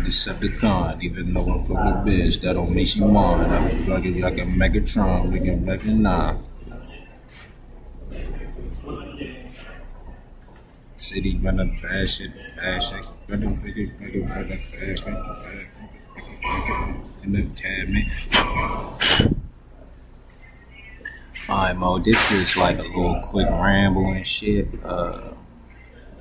Decepticon, even though I'm fucking bitch, that don't make you mine. I'm like a Megatron, we can make it now. City running fashion, running fashion, in the cabinet. Alright, Mo, this just like a little quick ramble and shit.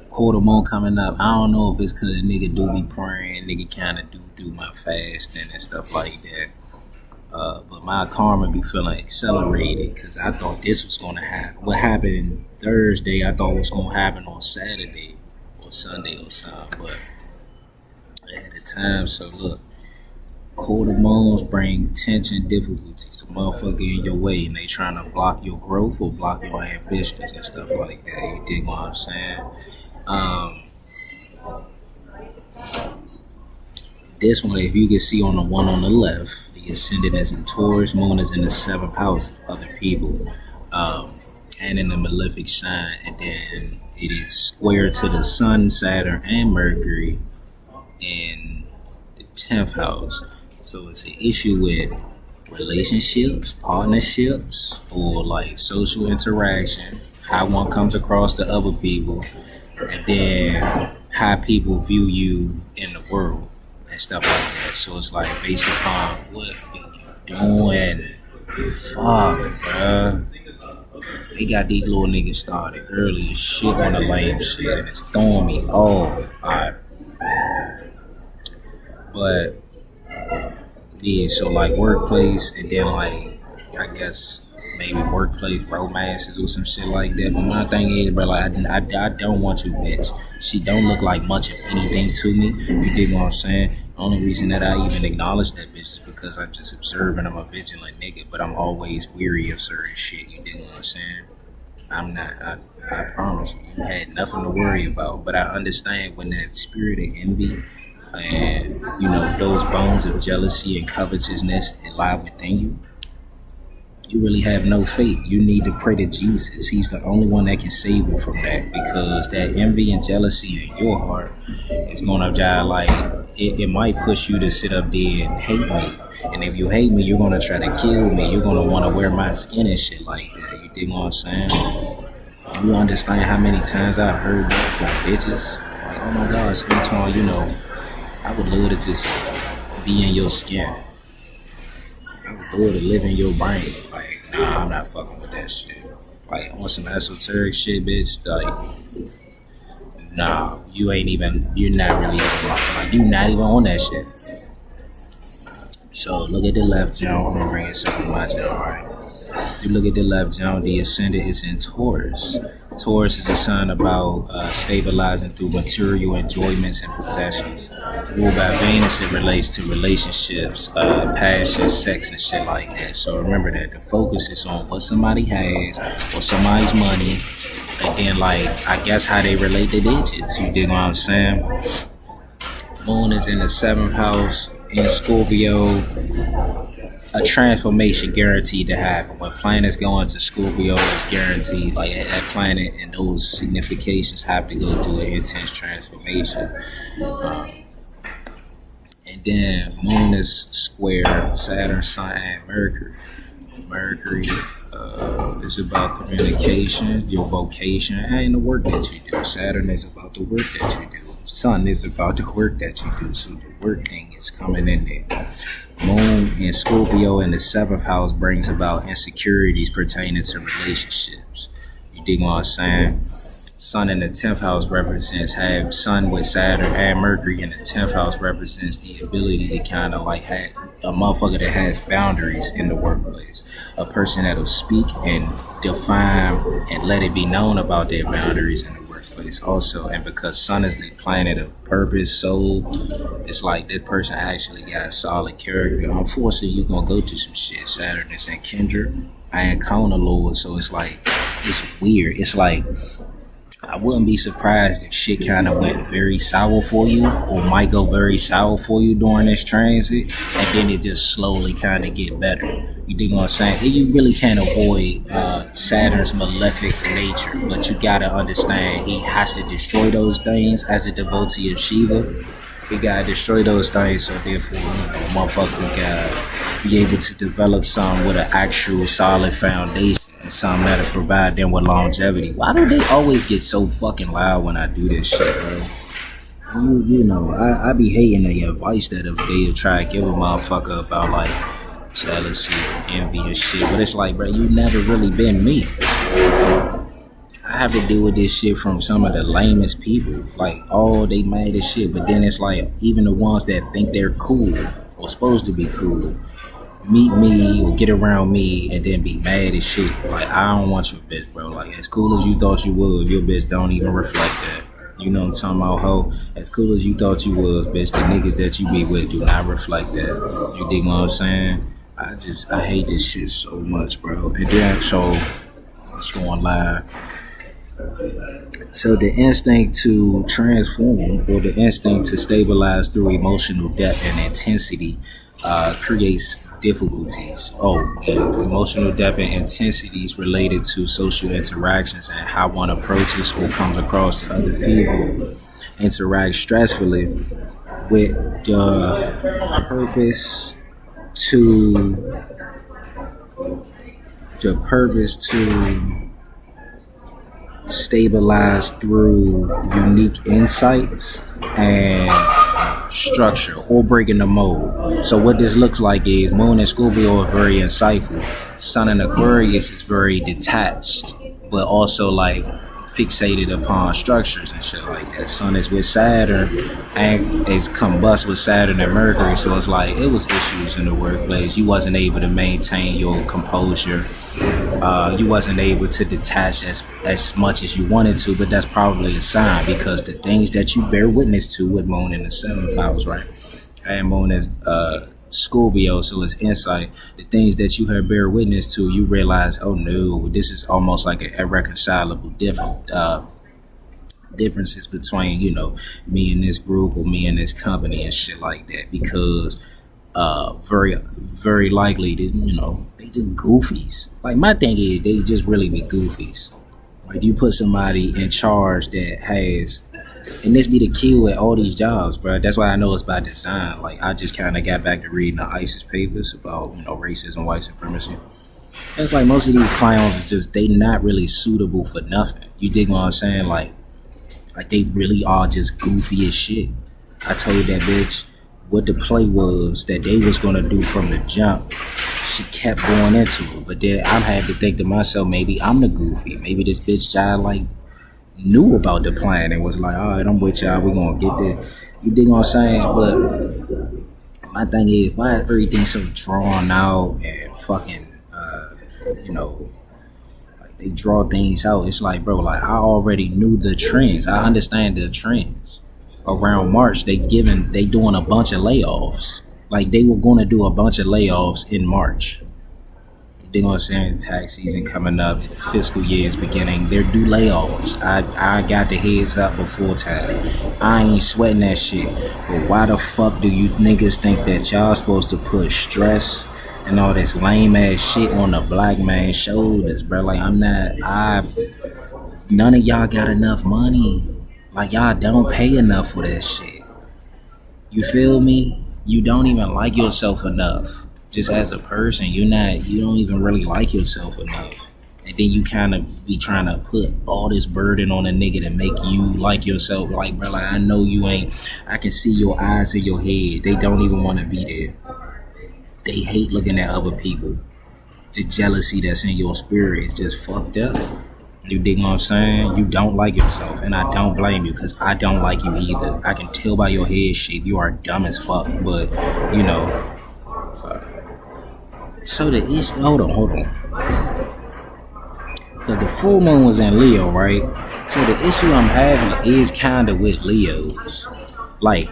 Quarter moon coming up. I don't know if it's cause nigga do be praying, nigga kinda do my fasting and stuff like that. But my karma be feeling accelerated because I thought this was gonna happen. What happened Thursday, I thought was gonna happen on Saturday or Sunday or something, but ahead of time. So look, quarter moons bring tension, difficulties. The motherfucker in your way, and they trying to block your growth or block your ambitions and stuff like that. You dig what I'm saying? This one, if you can see on the one on the left, the ascendant is in Taurus, moon is in the 7th house of other people, and in the malefic sign, and then it is square to the sun, Saturn, and Mercury in the 10th house. So it's an issue with relationships, partnerships, or like social interaction, how one comes across to other people, and then how people view you in the world and stuff like that. So it's like based upon what you doing. Fuck, bruh. They got these little niggas started early as shit on the lame shit, and it's throwing me off. Alright. But yeah, so like workplace, and then like I guess maybe workplace romances or some shit like that. But my thing is, bro, like I don't want you, bitch. She don't look like much of anything to me. You dig what I'm saying? The only reason that I even acknowledge that bitch is because I'm just observing. I'm a vigilant nigga, but I'm always weary of certain shit. You dig what I'm saying? I'm not. I promise you, you had nothing to worry about. But I understand when that spirit of envy and those bones of jealousy and covetousness lie within you. You really have no faith. You need to pray to Jesus. He's the only one that can save you from that, because that envy and jealousy in your heart is gonna jive like it might push you to sit up there and hate me. And if you hate me, you're gonna try to kill me. You're gonna want to wear my skin and shit like that. You dig what I'm saying? You understand how many times I've heard that from bitches? Like, oh my gosh, Antoine, I would love to just be in your skin. I would love to live in your brain. Like, nah, I'm not fucking with that shit. Like, on some esoteric shit, bitch, like, nah, you're not really even, like, you not even on that shit. So, look at the left jump. I'm gonna bring it something to my jump, alright? You look at the left jump, the ascendant is in Taurus. Taurus is a sign about stabilizing through material enjoyments and possessions. Ruled by Venus, it relates to relationships, passion, sex, and shit like that. So remember that the focus is on what somebody has or somebody's money, and then like I guess how they relate to bitches. You dig what I'm saying? Moon is in the 7th house in Scorpio. A transformation guaranteed to happen. When planets go into Scorpio, it's guaranteed. Like that planet and those significations have to go through an intense transformation. And then Moon is square Saturn, Sun, and Mercury. Mercury is about communication, your vocation, and the work that you do. Saturn is about the work that you do. Sun is about the work that you do. So the work thing is coming in there. Moon in Scorpio in the 7th house brings about insecurities pertaining to relationships. You dig what I'm saying? Sun in the 10th house represents, have Sun with Saturn and Mercury in the 10th house represents the ability to kind of like have a motherfucker that has boundaries in the workplace. A person that'll speak and define and let it be known about their boundaries in the workplace also. And because Sun is the planet of purpose, soul, it's like that person actually got a solid character. Unfortunately, you're gonna go through some shit. Saturn is in Kendra, I am Kona Lord, so it's like, it's weird. It's like, I wouldn't be surprised if shit kind of went very sour for you, or might go very sour for you during this transit, and then it just slowly kind of get better. You dig what I'm saying? You really can't avoid Saturn's malefic nature, but you gotta understand he has to destroy those things as a devotee of Shiva. We gotta destroy those things, so therefore, motherfucker gotta be able to develop something with an actual solid foundation and something that'll provide them with longevity. Why do they always get so fucking loud when I do this shit, bro? I be hating the advice that they try to give a motherfucker about like jealousy, envy, and shit. But it's like, bro, you never really been me. I have to deal with this shit from some of the lamest people. Like, oh, they mad as shit. But then it's like, even the ones that think they're cool or supposed to be cool, meet me or get around me and then be mad as shit. Like, I don't want your bitch, bro. Like, as cool as you thought you was, your bitch don't even reflect that. You know what I'm talking about, ho? As cool as you thought you was, bitch, the niggas that you be with do not reflect that. You dig what I'm saying? I hate this shit so much, bro. And then, so, it's going live. So the instinct to transform or the instinct to stabilize through emotional depth and intensity creates difficulties. And emotional depth and intensity is related to social interactions and how one approaches or comes across to other people. Interact stressfully with the purpose to stabilize through unique insights and structure or breaking the mold. So what this looks like is Moon and Scorpio are very insightful. Sun and Aquarius is very detached, but also like fixated upon structures and shit like that. Sun is with Saturn and is combust with Saturn and Mercury. So it's like it was issues in the workplace. You wasn't able to maintain your composure. You wasn't able to detach as much as you wanted to, but that's probably a sign because the things that you bear witness to with Moon in the 7th house, right? And Moon is Scorpio, so it's insight. The things that you have bear witness to, you realize, oh no, this is almost like an irreconcilable differences between, me and this group or me and this company and shit like that, because very, very likely that, they just goofies. Like, my thing is, they just really be goofies. Like, you put somebody in charge that has, and this be the key with all these jobs, bro. That's why I know it's by design. Like, I just kind of got back to reading the ISIS papers about, racism, white supremacy. It's like most of these clowns is just, they not really suitable for nothing. You dig what I'm saying? Like they really are just goofy as shit. I told that bitch what the play was that they was gonna do from the jump. She kept going into it, but then I had to think to myself, maybe I'm the goofy. Maybe this bitch child knew about the plan and was like, all right, I'm with y'all. We gonna get there. You dig what I'm saying? But my thing is, why is everything so drawn out and fucking, they draw things out. It's like, bro, I already knew the trends. I understand the trends. Around March, they doing a bunch of layoffs. Like, they were going to do a bunch of layoffs in March. You know what I'm saying? Tax season coming up, fiscal year is beginning. They're due layoffs. I got the heads up before time. I ain't sweating that shit. But why the fuck do you niggas think that y'all supposed to put stress and all this lame ass shit on the black man's shoulders, bro? Like, none of y'all got enough money. Like, y'all don't pay enough for that shit. You feel me? You don't even like yourself enough. Just as a person, you don't even really like yourself enough. And then you kind of be trying to put all this burden on a nigga to make you like yourself. Like, bro, I know you ain't. I can see your eyes in your head. They don't even want to be there. They hate looking at other people. The jealousy that's in your spirit is just fucked up. You dig what I'm saying? You don't like yourself, and I don't blame you, because I don't like you either. I can tell by your head shape you are dumb as fuck, but, so the issue, hold on. Because the full moon was in Leo, right? So the issue I'm having is kind of with Leos. Like,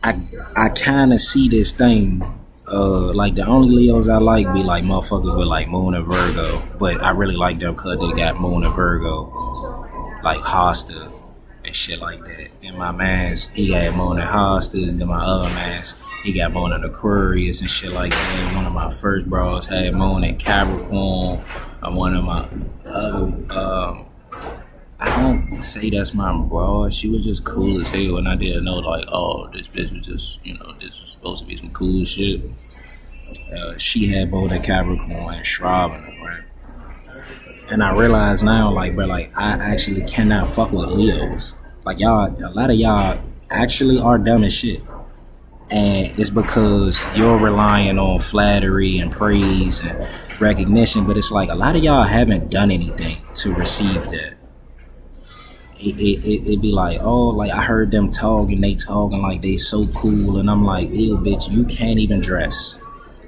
I kind of see this thing. Like, the only Leos I like be like motherfuckers with like Moon and Virgo, but I really like them because they got Moon and Virgo, like Hosta and shit like that. And my man's, he got Moon and Hosta, and then my other man's, he got Moon and Aquarius and shit like that. One of my first bros had Moon and Capricorn. One of my other, I don't say that's my bro. She was just cool as hell, and I didn't know like, oh, this bitch was just, this was supposed to be some cool shit. She had both a Capricorn and Shroud in her, right? And I realize now, like, bro, like I actually cannot fuck with Leos. Like y'all, a lot of y'all actually are dumb as shit. And it's because you're relying on flattery and praise and recognition, but it's like a lot of y'all haven't done anything to receive that. It'd be like, oh, like I heard them talk and they talking like they so cool, and I'm like, ew, bitch, you can't even dress.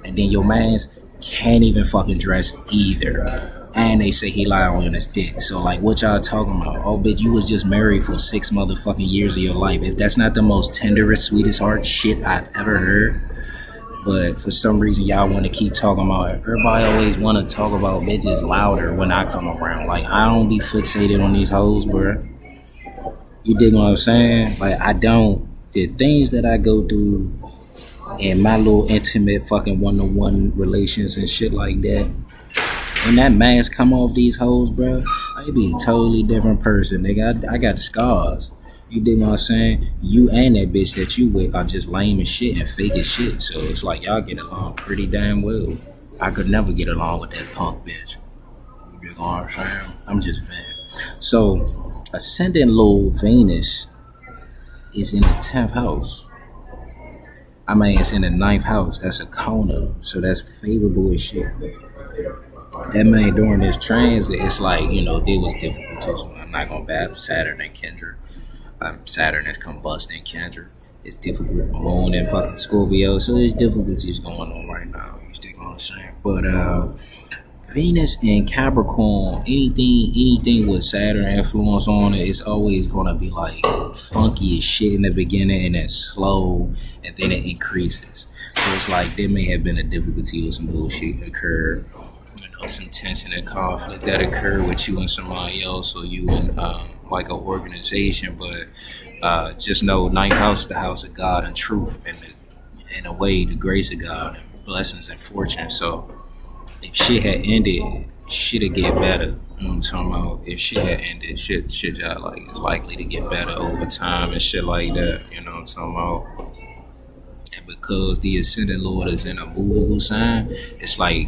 And then your mans can't even fucking dress either. And they say he lie on his dick. So like, what y'all talking about? Oh, bitch, you was just married for 6 motherfucking years of your life. If that's not the most tenderest, sweetest heart shit I've ever heard. But for some reason, y'all want to keep talking about it. Everybody always want to talk about bitches louder when I come around. Like, I don't be fixated on these hoes, bro. You dig what I'm saying? Like, I don't. The things that I go through in my little intimate fucking one-to-one relations and shit like that, when that mask come off these hoes, bro, I be a totally different person, nigga. I got scars. You dig what I'm saying? You and that bitch that you with are just lame as shit and fake as shit. So it's like y'all get along pretty damn well. I could never get along with that punk bitch. You dig what I'm saying? I'm just mad. So ascendant Lord Venus is in the 10th house. I mean, it's in the 9th house. That's a Kona. So that's favorable as shit. That man during this transit, it's like, there was difficulties. I'm not gonna bad Saturn and Kendra. Saturn is combusting Kendra. It's difficult. Moon and fucking Scorpio. So there's difficulties going on right now. You think what I'm saying? But Venus and Capricorn, anything with Saturn influence on it, it's always gonna be like funky as shit in the beginning and then slow and then it increases. So it's like there may have been a difficulty or some bullshit occurred. Some tension and conflict that occur with you and somebody else, or you and like an organization. But just know 9th house is the house of God and truth, and in a way the grace of God and blessings and fortune. So if shit had ended, shit'd get better. You know what I'm talking about? If shit had ended, shit y'all like it's likely to get better over time and shit like that. You know what I'm talking about? And because the ascendant Lord is in a movable sign, it's like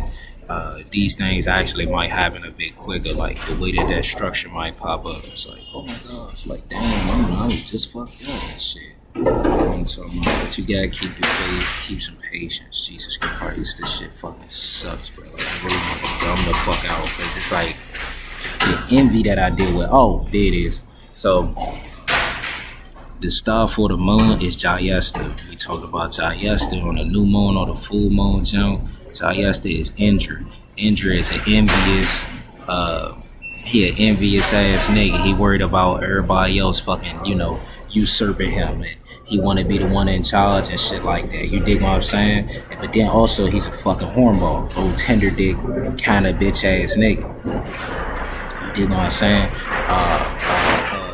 these things actually might happen a bit quicker, like the way that structure might pop up. It's like, oh my god, it's like, damn, I was just fucked up and shit. I'm talking about, but you gotta keep the faith, keep some patience. Jesus Christ, this shit fucking sucks, bro. Like, I really want to dumb the fuck out, because it's like the envy that I deal with. Oh, there it is. So the star for the moon is Jayesta. We talked about Jayesta on the new moon or the full moon, Joe. Jayesta is Indra. Indra is an envious, he an envious ass nigga. He worried about everybody else fucking, usurping him, and he want to be the one in charge and shit like that. You dig what I'm saying? But then also he's a fucking hornball, old tender dick kind of bitch ass nigga. You dig what I'm saying?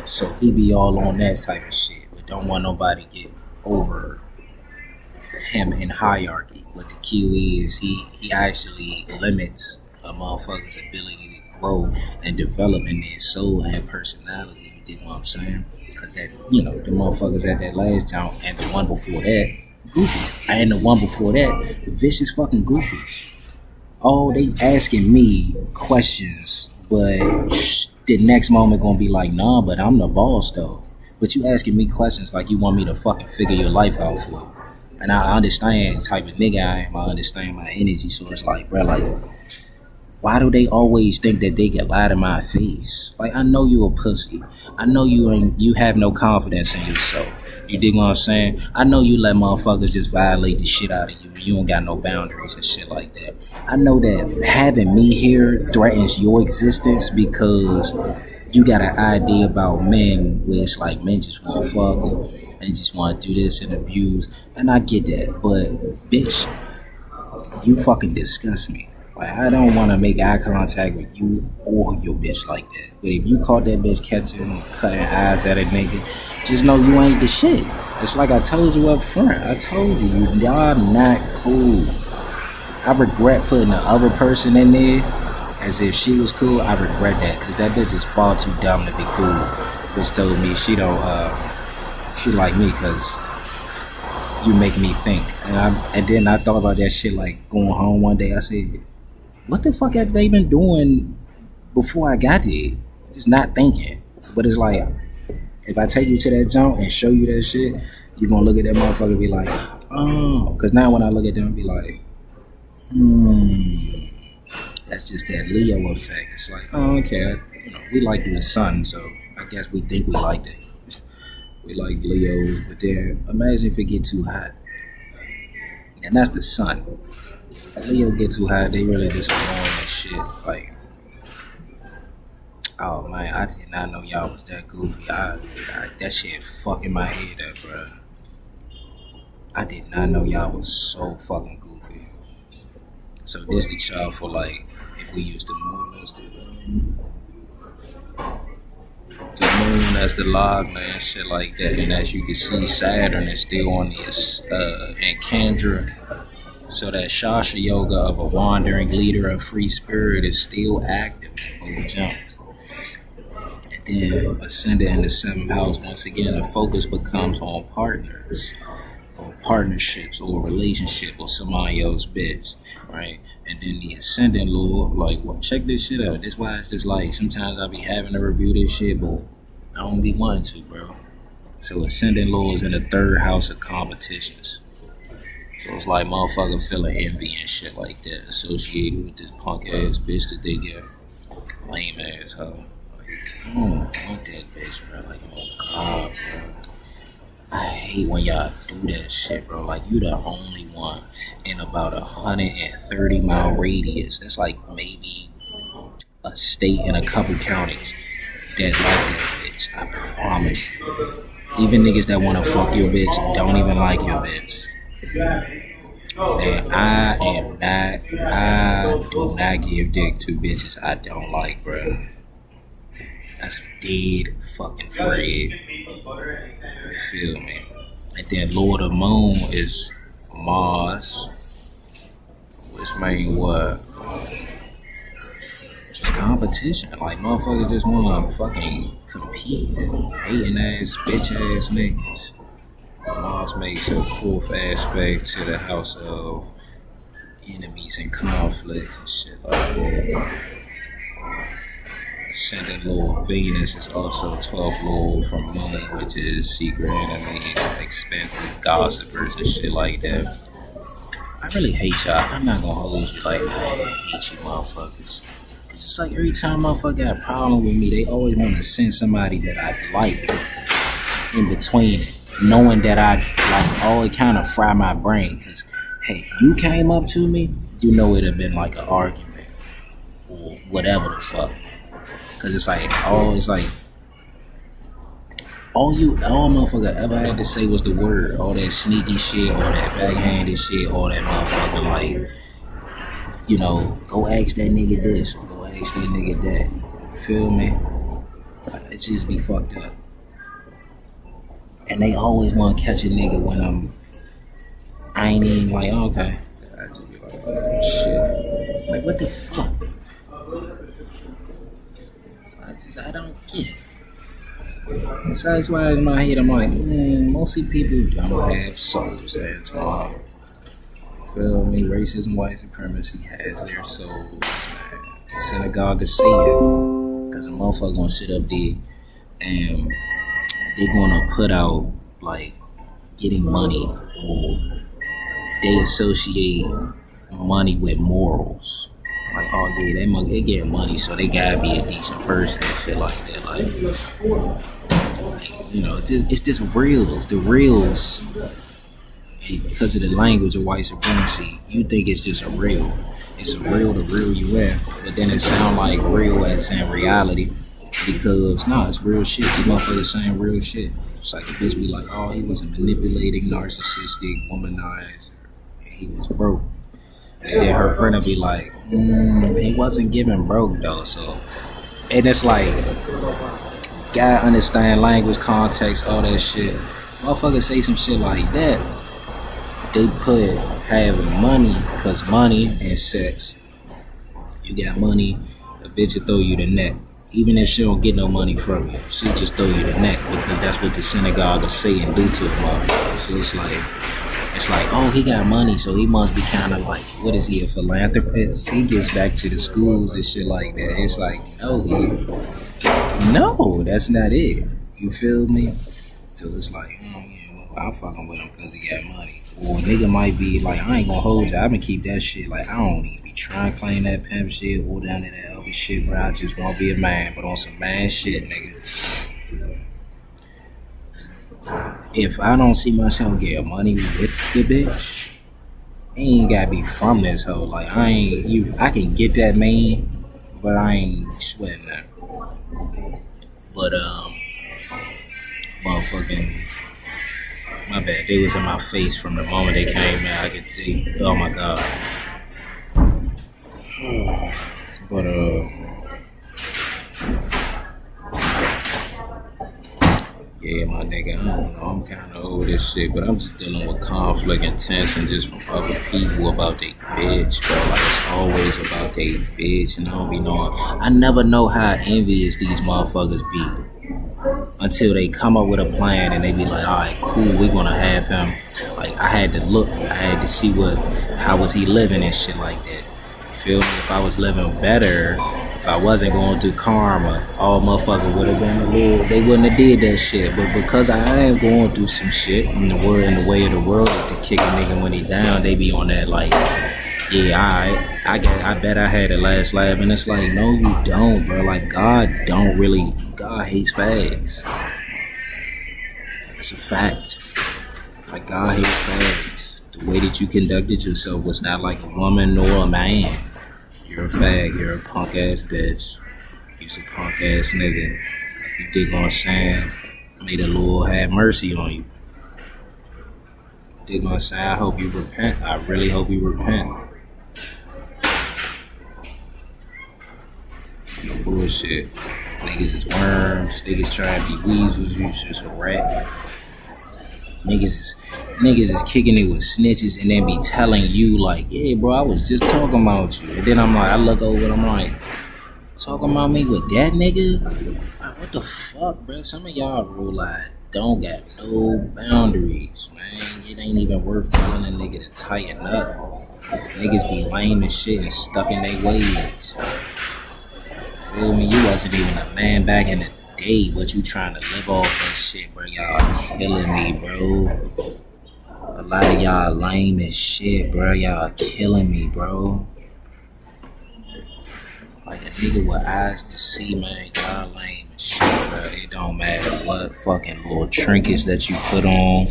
So he be all on that type of shit, but don't want nobody get over him in hierarchy. What the key is, he actually limits a motherfucker's ability to grow and develop in their soul and personality. You dig what I'm saying? Because that, the motherfuckers at that last jump and the one before that, goofies. And the one before that, vicious fucking goofies. Oh, they asking me questions, but the next moment gonna be like, nah, but I'm the boss though. But you asking me questions like you want me to fucking figure your life out for you. And I understand the type of nigga I am. I understand my energy. So it's like, bro, like, why do they always think that they can lie to my face? Like, I know you a pussy. I know you have no confidence in yourself. You dig what I'm saying? I know you let motherfuckers just violate the shit out of you. You don't got no boundaries and shit like that. I know that having me here threatens your existence because you got an idea about men where it's like men just want to fuck and just want to do this and abuse. And I get that. But, bitch, you fucking disgust me. Like, I don't want to make eye contact with you or your bitch like that. But if you caught that bitch cutting eyes at a nigga, just know you ain't the shit. It's like I told you up front. I told you, y'all not cool. I regret putting the other person in there as if she was cool, I regret that, because that bitch is far too dumb to be cool. Bitch told me she don't, she like me because you make me think. And then I thought about that shit, like, going home one day. I said, what the fuck have they been doing before I got there? Just not thinking. But it's like, if I take you to that jump and show you that shit, you gonna look at that motherfucker and be like, oh. Because now when I look at them and be like, that's just that Leo effect. It's like, oh, okay, we like the sun, so I guess we think we like that. We like Leos, but then imagine if it get too hot. And that's the sun. If Leo get too hot, they really just warm and shit. Like, oh man, I did not know y'all was that goofy. That shit fucking my head up, bro. I did not know y'all was so fucking goofy. So this the child for, like, if we use the moon as the moon as the log, man, shit like that. And as you can see, Saturn is still on this in Kendra. So that Shasha yoga of a wandering leader of free spirit is still active on the jumps. And then ascended in the 7th house, once again, the focus becomes on partners, or partnerships, or relationship, or somebody else's bitch, right? And then the ascendant lord, like, well, check this shit out. This why it's just like, sometimes I be having to review this shit, but I don't be wanting to, bro. So ascendant lord is in the 3rd house of competitions. So it's like motherfucker feeling envy and shit like that associated with this punk ass bitch that they get. Lame ass hoe. Like, I don't want that bitch, bro. Like, oh God, bro. I hate when y'all do that shit, bro. Like, you the only one in about 130-mile radius. That's like maybe a state and a couple counties that like that bitch. I promise you. Even niggas that want to fuck your bitch don't even like your bitch. And I do not give dick to bitches I don't like, bro. That's dead fucking Fred. Feel me? And then Lord of Moon is Mars, which mean what? Just competition. Like, motherfuckers just wanna fucking compete. Hating ass, bitch ass niggas. Mars makes a 4th aspect to the house of enemies and conflict and shit like that. Ascendant Lord Venus is also 12th Lord from money, which is secret enemies, expenses, gossipers, and shit like that. I really hate y'all. I'm not gonna hold you. Like, I hate you motherfuckers. Cause it's like every time motherfucker got a problem with me, they always want to send somebody that I like in between it. Knowing that I like always kind of fry my brain, cause hey, you came up to me, you know it'd have been like an argument or whatever the fuck. Cause it's like always like all motherfucker ever had to say was the word. All that sneaky shit, all that backhanded shit, all that motherfucker like, go ask that nigga this or go ask that nigga that. Feel me? It just be fucked up. And they always want to catch a nigga when I ain't even like, oh, okay. I just be like, oh, shit. Like, what the fuck? So I don't get it. So that's why in my head I'm like, mostly people don't have souls at all. Feel me? Racism, white supremacy has their souls, man. Synagogue of Satan. Because a motherfucker gonna sit up there and they're gonna put out like getting money, or they associate money with morals. Like, oh yeah, they get money, so they gotta be a decent person and shit like that. Like it's just reals. The reals, because of the language of white supremacy, you think it's just a real. It's a real to real you at, but then it sound like real as in reality. Because, it's real shit. These motherfuckers saying real shit. It's like a bitch be like, oh, he was a manipulating, narcissistic, womanizer. And he was broke. And then her friend will be like, he wasn't giving broke, though. So, and it's like, gotta understand language, context, all that shit. Motherfuckers say some shit like that. They put having money, because money and sex. You got money bitch will throw you the neck. Even if she don't get no money from you, she just throw you the neck because that's what the synagogue will say and do to a motherfucker. So it's like, oh, he got money, so he must be kind of like, what is he, a philanthropist? He gives back to the schools and shit like that. It's like, no, that's not it. You feel me? So it's like, I'm fucking with him because he got money. Or a nigga might be like, I ain't gonna hold you. I'm gonna keep that shit. Like, I don't even be trying to claim that pimp shit or down to that other shit, bro. I just want to be a man, but on some man shit, nigga. If I don't see myself get money with the bitch, it ain't gotta be from this hoe. Like, I can get that man, but I ain't sweating that. But, motherfucking, my bad. They was in my face from the moment they came out. I could see, oh my God. But, yeah, my nigga, I don't know. I'm kind of over this shit, but I'm just dealing with conflict and tension just from other people about they bitch, bro. Like, it's always about they bitch, and I don't be knowing. I never know how envious these motherfuckers be until they come up with a plan and they be like, all right, cool, we gonna have him. Like, I had to look, I had to see how was he living and shit like that. You feel me? If I was living better, if I wasn't going through karma, all motherfucker would have been a little, they wouldn't have did that shit. But because I am going through some shit, and the way of the world is to kick a nigga when he down, they be on that like, yeah, alright, I bet I had the last laugh. And it's like, no, you don't, bro. Like, God hates fags. It's a fact. Like, God hates fags. The way that you conducted yourself was not like a woman nor a man. You're a fag, you're a punk ass bitch. You's a punk ass nigga. You dig what I'm saying? May the Lord have mercy on you. Dig what I'm saying? I hope you repent. I really hope you repent. No bullshit. Niggas is worms. Niggas trying to be weasels. You just a rat. Niggas is kicking it with snitches and then be telling you like, yeah, bro, I was just talking about you. And then I'm like, I look over and I'm like, talking about me with that nigga? Like, what the fuck, bro? Some of y'all rule like don't got no boundaries, man. It ain't even worth telling a nigga to tighten up. Niggas be lame and shit and stuck in their ways. Feel me? You wasn't even a man back in the day, but you trying to live off that shit, bro. Y'all killing me, bro. A lot of y'all lame as shit, bro. Y'all killing me, bro. Like a nigga with eyes to see, man. Y'all lame as shit, bro. It don't matter what fucking little trinkets that you put on.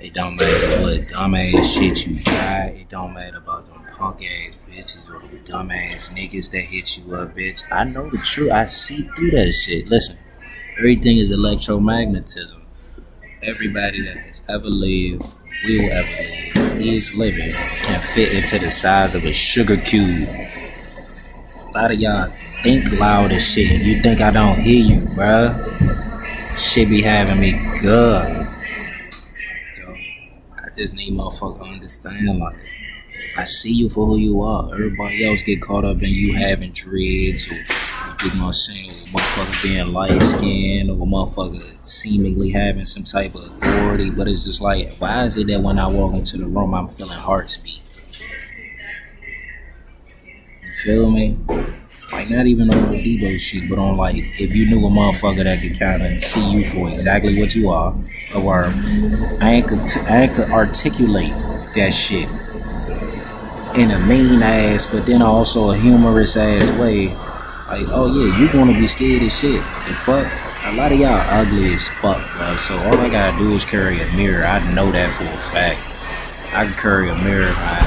It don't matter what dumbass shit you got. It don't matter about them punk ass bitches or the dumbass niggas that hit you up, bitch. I know the truth. I see through that shit. Listen, everything is electromagnetism. Everybody that has ever lived, will ever live, is living, can fit into the size of a sugar cube. A lot of y'all think loud as shit, and you think I don't hear you, bruh. Shit be having me good. So, I just need motherfucker to understand, like, I see you for who you are. Everybody else get caught up in you having dreads, or you know what I'm saying, or motherfucker being light skinned, or motherfucker seemingly having some type of authority. But it's just like, why is it that when I walk into the room, I'm feeling hearts beat? You feel me? Like, not even on the Debo shit, but on like, if you knew a motherfucker that could kind of see you for exactly what you are, or I could articulate that shit in a mean ass, but then also a humorous ass way. Like, oh yeah, you gonna be scared as shit. The fuck? A lot of y'all ugly as fuck, bro. So all I gotta do is carry a mirror. I know that for a fact. I can carry a mirror, man.